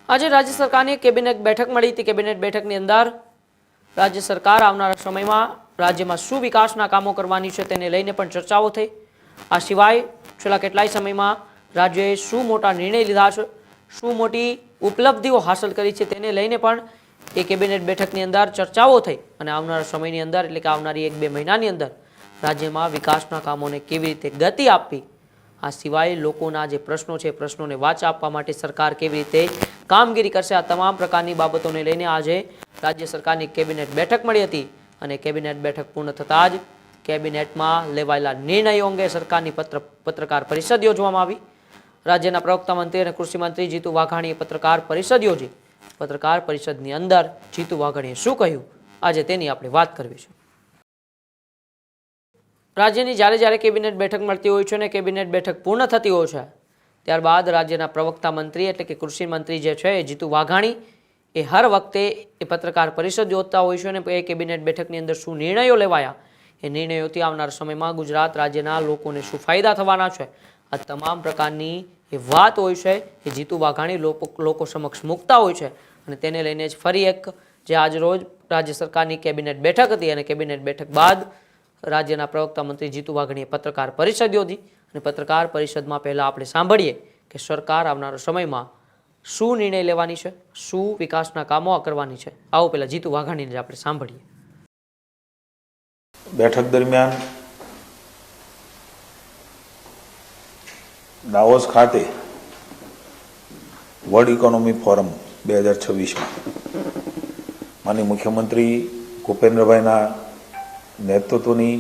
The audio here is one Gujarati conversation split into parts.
આજે રાજ્ય સરકારની કેબિનેટ બેઠક મળી હતી। કેબિનેટ બેઠકની અંદર રાજ્ય સરકાર આવનારા સમયમાં રાજ્યમાં શું વિકાસના કામો કરવાની છે તેને લઈને પણ ચર્ચાઓ થઈ। આ સિવાય છેલ્લા કેટલાય સમયમાં રાજ્યએ શું મોટા નિર્ણય લીધા છે, શું મોટી ઉપલબ્ધિઓ હાંસલ કરી છે તેને લઈને પણ એ કેબિનેટ બેઠકની અંદર ચર્ચાઓ થઈ અને આવનારા સમયની અંદર એટલે કે આવનારી 1-2 મહિનાની અંદર રાજ્યમાં વિકાસના કામોને કેવી રીતે ગતિ આપવી, આ સિવાય લોકોના જે પ્રશ્નો છે પ્રશ્નોને વાચા આપવા માટે સરકાર કેવી રીતે કામગીરી કરશે, આ તમામ પ્રકારની બાબતોને લઈને આજે રાજ્ય સરકારની કેબિનેટ બેઠક મળી હતી અને કેબિનેટ બેઠક પૂર્ણ થતાં જ કેબિનેટમાં લેવાયેલા નિર્ણયો અંગે સરકારની પત્રકાર પરિષદ યોજવામાં આવી। રાજ્યના પ્રવક્તા મંત્રી અને કૃષિ મંત્રી જીતુ વાઘાણીએ પત્રકાર પરિષદ યોજી। પત્રકાર પરિષદની અંદર જીતુ વાઘાણીએ શું કહ્યું, આજે તેની આપણે વાત કરવી છે। રાજ્યની જ્યારે કેબિનેટ બેઠક મળતી હોય છે અને કેબિનેટ બેઠક પૂર્ણ થતી હોય છે ત્યારબાદ રાજ્યના પ્રવક્તા મંત્રી એટલે કે કૃષિ મંત્રી જે છે જીતુ વાઘાણી એ હર વખતે એ પત્રકાર પરિષદ યોજતા હોય છે અને એ કેબિનેટ બેઠકની અંદર શું નિર્ણયો લેવાયા, એ નિર્ણયોથી આવનાર સમયમાં ગુજરાત રાજ્યના લોકોને શું ફાયદા થવાના છે, આ તમામ પ્રકારની એ વાત હોય છે એ જીતુ વાઘાણી લોકો સમક્ષ મૂકતા હોય છે અને તેને લઈને જ ફરી એક જે આજરોજ રાજ્ય સરકારની કેબિનેટ બેઠક હતી અને કેબિનેટ બેઠક બાદ રાજ્યના પ્રવક્તા મંત્રી જીતુ વાઘાણીએ પત્રકાર પરિષદ યોજી અને પત્રકાર પરિષદમાં પહેલા આપણે સાંભળીએ કે સરકાર આવનારા સમયમાં શું નિર્ણય લેવાની છે, શું વિકાસના કામો કરવાની છે। આવો પહેલા જીતુ વાઘાણીને આપણે સાંભળીએ। બેઠક દરમિયાન દાવોસ ખાતે વર્લ્ડ ઇકોનોમી ફોરમ 2026માં માનનીય મુખ્યમંત્રી ભૂપેન્દ્રભાઈના નેતૃત્વની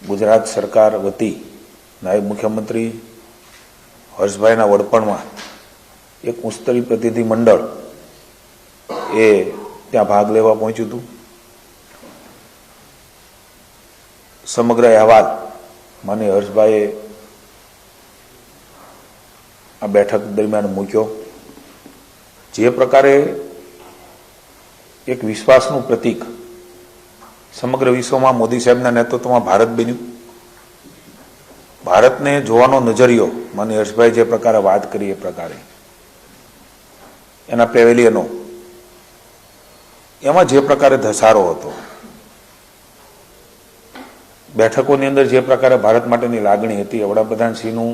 ગુજરાત સરકાર વતી નાયબ મુખ્યમંત્રી હર્ષભાઈના વડપણમાં એક મુસ્તરી પ્રતિનિધિ મંડળ એ ત્યાં ભાગ લેવા પહોંચ્યું હતું। સમગ્ર અહેવાલ માનનીય હર્ષભાઈએ આ બેઠક દરમિયાન મૂક્યો। જે પ્રકારે એક વિશ્વાસનું પ્રતીક સમગ્ર વિશ્વમાં મોદી સાહેબના નેતૃત્વમાં ભારત બન્યું, ભારતને જોવાનો નજરિયો માનનીય હર્ષભાઈ જે પ્રકારે વાત કરી એ પ્રકારે એના પેવેલિયનો એમાં જે પ્રકારે ધસારો હતો, બેઠકોની અંદર જે પ્રકારે ભારત માટેની લાગણી હતી, વડાપ્રધાનશ્રીનું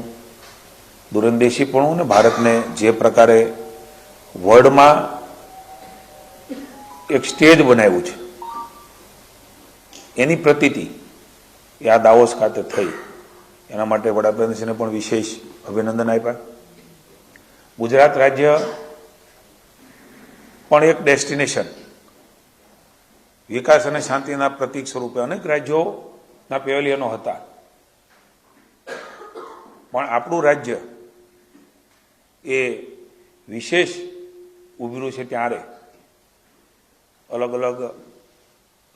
દૂરંદેશીપણું ને ભારતને જે પ્રકારે વર્લ્ડમાં એક સ્ટેજ બનાવ્યું છે એની પ્રતીતિ એ આ દાવોસ ખાતે થઈ। એના માટે વડાપ્રધાનશ્રીને પણ વિશેષ અભિનંદન આપ્યા। ગુજરાત રાજ્ય પણ એક ડેસ્ટિનેશન, વિકાસ અને શાંતિના પ્રતીક સ્વરૂપે અનેક રાજ્યોના પેવેલિયનો હતા, પણ આપણું રાજ્ય એ વિશેષ ઉભર્યું છે ત્યારે અલગ અલગ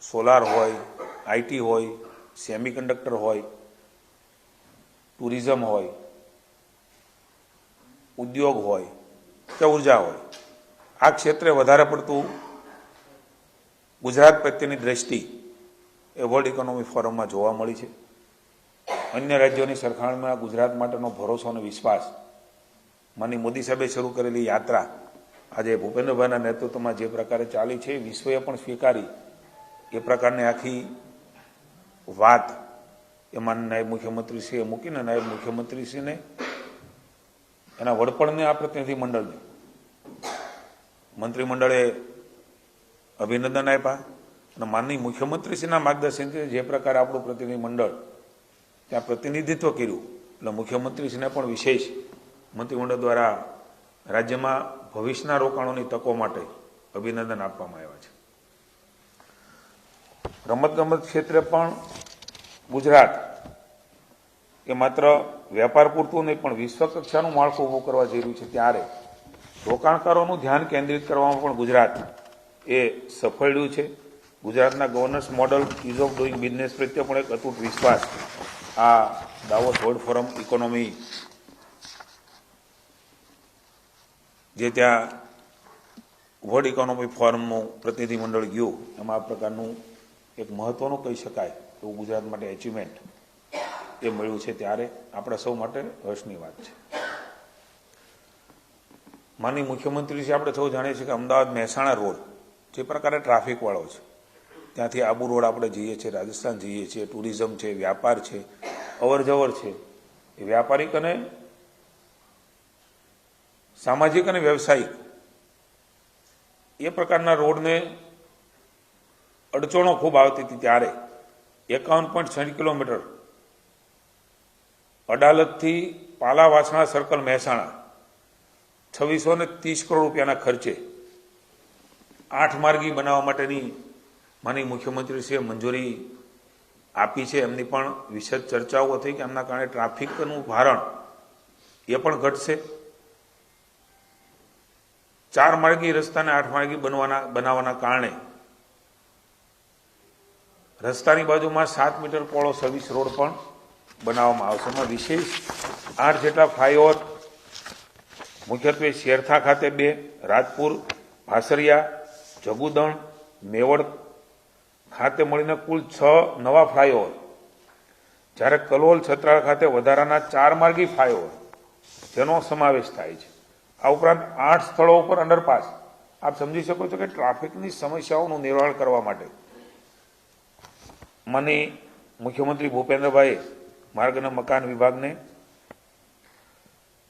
સોલાર હોય, આઈટી હોય, સેમિકન્ડક્ટર હોય, ટુરિઝમ હોય, ઉદ્યોગ હોય કે ઉર્જા હોય, આ ક્ષેત્રે વધારે પડતું ગુજરાત પ્રત્યેની દ્રષ્ટિ એ વર્લ્ડ ઇકોનોમી ફોરમમાં જોવા મળી છે। અન્ય રાજ્યોની સરખામણીમાં ગુજરાત માટેનો ભરોસો અને વિશ્વાસ માનનીય મોદી સાહેબે શરૂ કરેલી યાત્રા આજે ભૂપેન્દ્રભાઈના નેતૃત્વમાં જે પ્રકારે ચાલી છે વિશ્વએ પણ સ્વીકારી એ પ્રકારની આખી વાત એમાં નાયબ મુખ્યમંત્રીશ્રીએ મૂકીને નાયબ મુખ્યમંત્રીશ્રીને એના વડપણને આ પ્રતિનિધિ મંડળને મંત્રીમંડળે અભિનંદન આપ્યા અને માનનીય મુખ્યમંત્રીશ્રીના માર્ગદર્શનથી જે પ્રકારે આપણું પ્રતિનિધિ મંડળ ત્યાં પ્રતિનિધિત્વ કર્યું એટલે મુખ્યમંત્રીશ્રીને પણ વિશેષ મંત્રીમંડળ દ્વારા રાજ્યમાં ભવિષ્યના રોકાણોની તકો માટે અભિનંદન આપવામાં આવ્યા છે। રમતગમત ક્ષેત્રે પણ ગુજરાત એ માત્ર વેપાર પૂરતું નહીં પણ વિશ્વકક્ષાનું માળખું ઊભું કરવા જઈ રહ્યું છે ત્યારે રોકાણકારોનું ધ્યાન કેન્દ્રિત કરવામાં પણ ગુજરાત એ સફળ રહ્યું છે। ગુજરાતના governance model ease of doing business પ્રત્યે પણ એક અતૂટ વિશ્વાસ આ દાવોસ વર્લ્ડ ફોરમ ઇકોનોમી જે ત્યાં વર્લ્ડ ઇકોનોમી ફોરમનું પ્રતિનિધિ મંડળ ગયું એમાં આ પ્રકારનું એક મહત્વનું કહી શકાય એવું ગુજરાત માટે એચિવમેન્ટ એ મળ્યું છે ત્યારે આપણા સૌ માટે હર્ષની વાત છે। માનનીય મુખ્યમંત્રીશ્રી આપણે સૌ જાણીએ છીએ કે અમદાવાદ મહેસાણા રોડ જે પ્રકારે ટ્રાફિકવાળો છે, ત્યાંથી આબુ રોડ આપણે જઈએ છીએ, રાજસ્થાન જઈએ છીએ, ટુરિઝમ છે, વ્યાપાર છે, અવર જવર છે, એ વ્યાપારિક અને સામાજિક અને વ્યવસાયિક એ પ્રકારના રોડને અડચણો ખૂબ આવતી હતી. ત્યારે 51.6 કિલોમીટર અડાલજથી પાલા વાસણા સર્કલ મહેસાણા 2630 કરોડ રૂપિયાના ખર્ચે 8 માર્ગી બનાવવા માટેની માનનીય મુખ્યમંત્રીશ્રીએ મંજૂરી આપી છે. એમની પણ વિશદ ચર્ચાઓ થઈ કે એમના કારણે ટ્રાફિકનું ભારણ એ પણ ઘટશે. 4 માર્ગી રસ્તાને 8 માર્ગી બનાવવાના કારણે રસ્તાની બાજુમાં 7 મીટર પહોળો સર્વિસ રોડ પણ બનાવવામાં આવશે. એમાં વિશેષ 8 જેટલા ફ્લાયઓવર, મુખ્યત્વે શેરથા ખાતે 2, રાજપુર, ભાસરિયા, જગુદણ, મેવડ ખાતે મળીને કુલ 6 નવા ફ્લાયઓવર, જ્યારે કલોલ, છત્રાલ ખાતે વધારાના 4 માર્ગી ફ્લાયઓવર જેનો સમાવેશ થાય છે. આ ઉપરાંત 8 સ્થળો ઉપર અંડરપાસ. આપ સમજી શકો છો કે ટ્રાફિકની સમસ્યાઓનું નિવારણ કરવા માટે માનનીય મુખ્યમંત્રી ભૂપેન્દ્રભાઈએ માર્ગ અને મકાન વિભાગને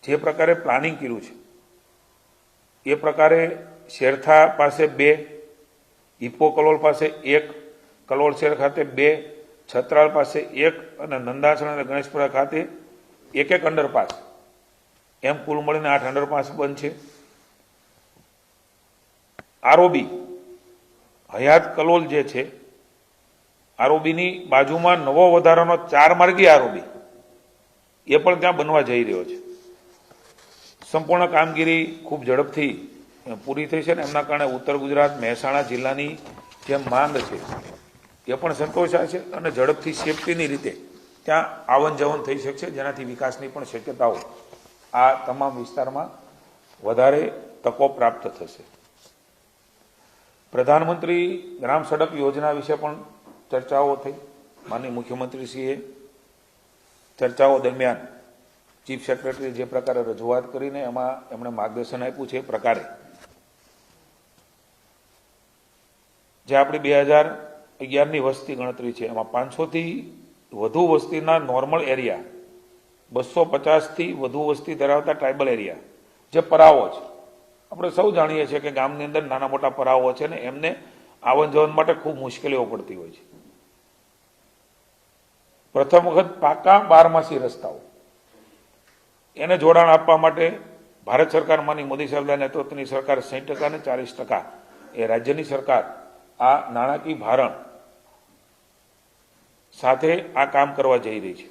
જે પ્રકારે પ્લાનિંગ કર્યું છે એ પ્રકારે શેરથા પાસે 2, ઇપો કલોલ પાસે 1, કલોલ શહેર ખાતે 2, છત્રાલ પાસે 1 અને નંદાસણ અને ગણેશપુરા ખાતે 1 અંડરપાસ, એમ કુલ મળીને 8 અંડરપાસ બનશે. આરઓબી હયાત કલોલ જે છે, આરઓબીની બાજુમાં નવો વધારાનો 4 માર્ગી આરઓબી એ પણ ત્યાં બનવા જઈ રહ્યો છે. સંપૂર્ણ કામગીરી ખૂબ ઝડપથી પૂરી થઈ છે ને એમના કારણે ઉત્તર ગુજરાત મહેસાણા જિલ્લાની જે માંગ છે એ પણ સંતોષાય છે અને ઝડપથી સેફટીની રીતે ત્યાં આવન જવન થઈ શકશે, જેનાથી વિકાસની પણ શક્યતાઓ આ તમામ વિસ્તારમાં વધારે તકો પ્રાપ્ત થશે. પ્રધાનમંત્રી ગ્રામ સડક યોજના વિશે પણ ચર્ચાઓ થઈ. માનનીય મુખ્યમંત્રીશ્રીએ ચર્ચાઓ દરમિયાન ચીફ સેક્રેટરીએ જે પ્રકારે રજૂઆત કરીને એમાં એમણે માર્ગદર્શન આપ્યું છે એ પ્રકારે જે આપણી 2011ની વસ્તી ગણતરી છે એમાં 500થી વધુ વસ્તીના નોર્મલ એરિયા, 250થી વધુ વસ્તી ધરાવતા ટ્રાઇબલ એરિયા જે પરાવો છે, આપણે સૌ જાણીએ છીએ કે ગામની અંદર નાના મોટા પરાવો છે ને એમને આવન જવન માટે ખૂબ મુશ્કેલીઓ પડતી હોય છે. પ્રથમ વખત પાકા 12માસી રસ્તાઓ એને જોડાણ આપવા માટે ભારત સરકાર માની મોદી સાહેબના નેતૃત્વની સરકાર 60% અને 40% એ રાજ્યની સરકાર આ નાણાકીય ભારણ સાથે આ કામ કરવા જઈ રહી છે.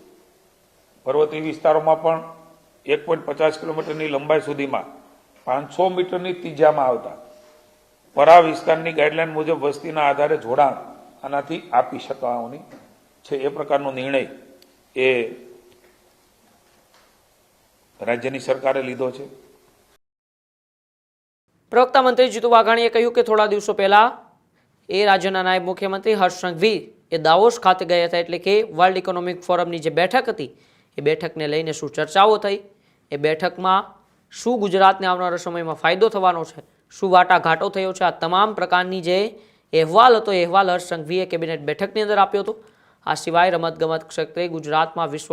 પર્વતીય વિસ્તારોમાં પણ 1.50 કિલોમીટરની લંબાઈ સુધીમાં 500 મીટરની ત્રિજ્યામાં આવતા પરા વિસ્તારની ગાઈડલાઈન મુજબ વસ્તીના આધારે જોડાણ આનાથી આપી શકવાની છે. એ પ્રકારનો નિર્ણય એ રાજ્યની સરકારે લીધો છે. પ્રવક્તા મંત્રી જીતુ વાઘાણીએ કહ્યું કે થોડા દિવસો પહેલા એ રાજ્યના નાયબ મુખ્યમંત્રી હર્ષ સંઘવી એ દાવોસ ખાતે ગયા હતા, એટલે કે વર્લ્ડ ઇકોનોમિક ફોરમની જે બેઠક હતી એ બેઠકને લઈને શું ચર્ચાઓ થઈ, એ બેઠકમાં શું ગુજરાતને આવનારા સમયમાં ફાયદો થવાનો છે, શું વાટાઘાટો થયો છે, આ તમામ પ્રકારની જે અહેવાલ હતો એ અહેવાલ હર્ષ સંઘવીએ કેબિનેટ બેઠકની અંદર આપ્યો હતો. આ સિવાય રમતગમત ક્ષેત્રે ગુજરાતમાં વિશ્વ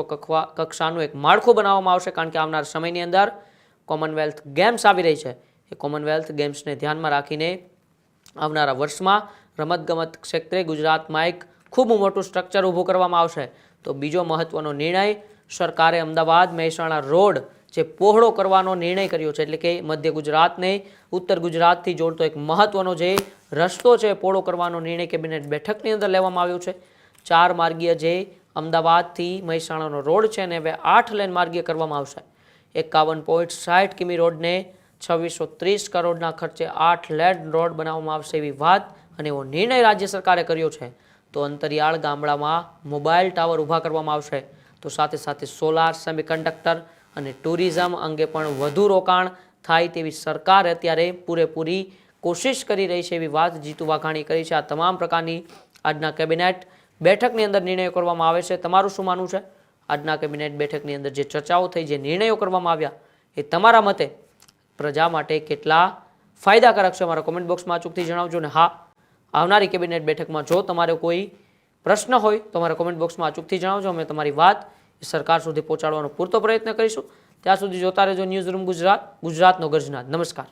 કક્ષાનું એક માળખું બનાવવામાં આવશે, કારણ કે આવનાર સમયની અંદર કોમનવેલ્થ ગેમ્સ આવી રહી છે. એ કોમનવેલ્થ ગેમ્સને ધ્યાનમાં રાખીને આવનારા વર્ષમાં રમતગમત ક્ષેત્રે ગુજરાતમાં એક ખૂબ મોટું સ્ટ્રક્ચર ઊભું કરવામાં આવશે. તો બીજો મહત્વનો નિર્ણય સરકારે અમદાવાદ મહેસાણા રોડ જે પહોળો કરવાનો નિર્ણય કર્યો છે, એટલે કે મધ્ય ગુજરાતને ઉત્તર ગુજરાતથી જોડતો એક મહત્વનો જે રસ્તો છે પહોળો કરવાનો નિર્ણય કેબિનેટ બેઠકની અંદર લેવામાં આવ્યો છે. 4 માર્ગીય જે અમદાવાદથી મહેસાણાનો રોડ છે ને હવે 8 લેન માર્ગીય કરવામાં આવશે. 51.60 કિમી રોડને 2630 કરોડના ખર્ચે 8 લેન રોડ બનાવવામાં આવશે એવી વાત અને એવો નિર્ણય રાજ્ય સરકારે કર્યો છે. તો અંતરિયાળ ગામડામાં મોબાઈલ ટાવર ઊભા કરવામાં આવશે. તો સાથે સાથે સોલાર, સેમિકન્ડક્ટર અને ટુરિઝમ અંગે પણ વધુ રોકાણ થાય તેવી સરકાર અત્યારે પૂરેપૂરી કોશિશ કરી રહી છે એવી વાત જીતુ વાઘાણી કરી છે. આ તમામ પ્રકારની આજના કેબિનેટ બેઠકની અંદર નિર્ણયો કરવામાં આવે છે. તમારું શું માનવું છે? આજના કેબિનેટ બેઠકની અંદર જે ચર્ચાઓ થઈ, જે નિર્ણયો કરવામાં આવ્યા, એ તમારા મતે પ્રજા માટે કેટલા ફાયદાકારક છે અમારા કોમેન્ટ બોક્સમાં અચૂકથી જણાવજો. ને હા, આવનારી કેબિનેટ બેઠકમાં જો તમારે કોઈ પ્રશ્ન હોય તો અમારા કોમેન્ટ બોક્સમાં અચૂકથી જણાવજો. અમે તમારી વાત સરકાર સુધી પહોંચાડવાનો પૂરતો પ્રયત્ન કરીશું. ત્યાં સુધી જોતા રહેજો ન્યૂઝ રૂમ ગુજરાત, ગુજરાતનો ગર્જનાદ. નમસ્કાર.